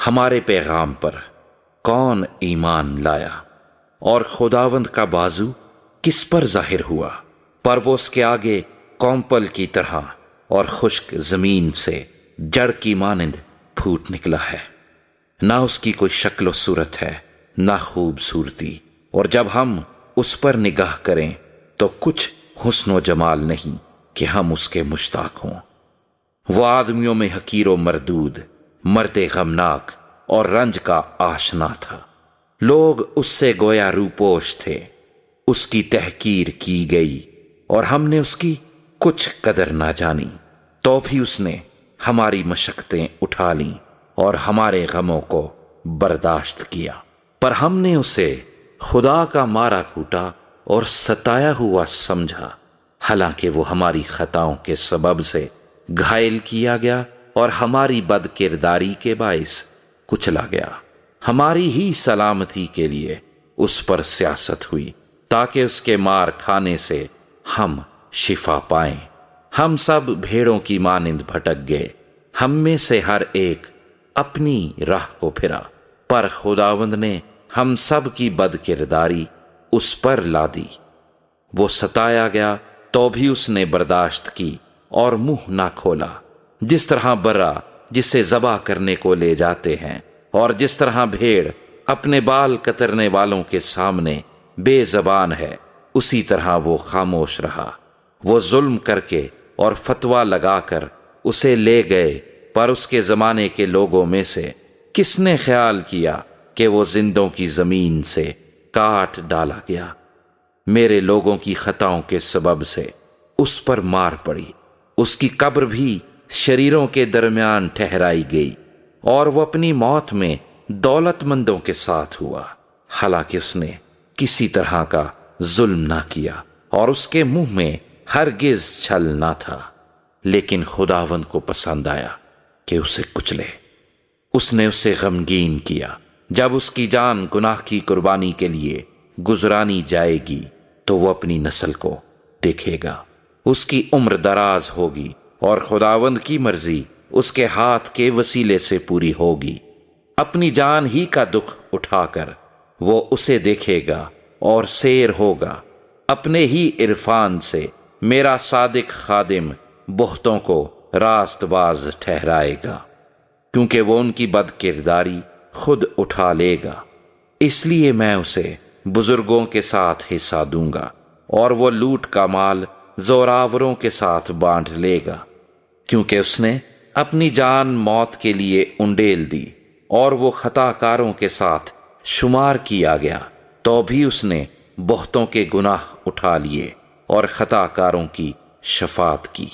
ہمارے پیغام پر کون ایمان لایا؟ اور خداوند کا بازو کس پر ظاہر ہوا؟ پر وہ اس کے آگے کومپل کی طرح اور خشک زمین سے جڑ کی مانند پھوٹ نکلا ہے، نہ اس کی کوئی شکل و صورت ہے نہ خوبصورتی، اور جب ہم اس پر نگاہ کریں تو کچھ حسن و جمال نہیں کہ ہم اس کے مشتاق ہوں۔ وہ آدمیوں میں حقیر و مردود، مرد غمناک اور رنج کا آشنا تھا۔ لوگ اس سے گویا روپوش تھے، اس کی تحقیر کی گئی اور ہم نے اس کی کچھ قدر نہ جانی۔ تو بھی اس نے ہماری مشقتیں اٹھا لیں اور ہمارے غموں کو برداشت کیا، پر ہم نے اسے خدا کا مارا کوٹا اور ستایا ہوا سمجھا، حالانکہ وہ ہماری خطاؤں کے سبب سے گھائل کیا گیا اور ہماری بد کرداری کے باعث کچلا گیا۔ ہماری ہی سلامتی کے لیے اس پر سیاست ہوئی تاکہ اس کے مار کھانے سے ہم شفا پائیں۔ ہم سب بھیڑوں کی مانند بھٹک گئے، ہم میں سے ہر ایک اپنی راہ کو پھرا، پر خداوند نے ہم سب کی بد کرداری اس پر لا دی۔ وہ ستایا گیا تو بھی اس نے برداشت کی اور منہ نہ کھولا، جس طرح برا جسے ذبح کرنے کو لے جاتے ہیں، اور جس طرح بھیڑ اپنے بال کترنے والوں کے سامنے بے زبان ہے، اسی طرح وہ خاموش رہا۔ وہ ظلم کر کے اور فتویٰ لگا کر اسے لے گئے، پر اس کے زمانے کے لوگوں میں سے کس نے خیال کیا کہ وہ زندوں کی زمین سے کاٹ ڈالا گیا؟ میرے لوگوں کی خطاؤں کے سبب سے اس پر مار پڑی، اس کی قبر بھی شریروں کے درمیان ٹھہرائی گئی، اور وہ اپنی موت میں دولت مندوں کے ساتھ ہوا، حالانکہ اس نے کسی طرح کا ظلم نہ کیا اور اس کے منہ میں ہرگز چھل نہ تھا۔ لیکن خداوند کو پسند آیا کہ اسے کچلے، اس نے اسے غمگین کیا۔ جب اس کی جان گناہ کی قربانی کے لیے گزرانی جائے گی تو وہ اپنی نسل کو دیکھے گا، اس کی عمر دراز ہوگی اور خداوند کی مرضی اس کے ہاتھ کے وسیلے سے پوری ہوگی۔ اپنی جان ہی کا دکھ اٹھا کر وہ اسے دیکھے گا اور سیر ہوگا۔ اپنے ہی عرفان سے میرا صادق خادم بہتوں کو راست باز ٹھہرائے گا، کیونکہ وہ ان کی بد کرداری خود اٹھا لے گا۔ اس لیے میں اسے بزرگوں کے ساتھ حصہ دوں گا، اور وہ لوٹ کا مال زوراوروں کے ساتھ بانٹ لے گا، کیونکہ اس نے اپنی جان موت کے لیے انڈیل دی، اور وہ خطا کاروں کے ساتھ شمار کیا گیا، تو بھی اس نے بہتوں کے گناہ اٹھا لیے اور خطا کاروں کی شفاعت کی۔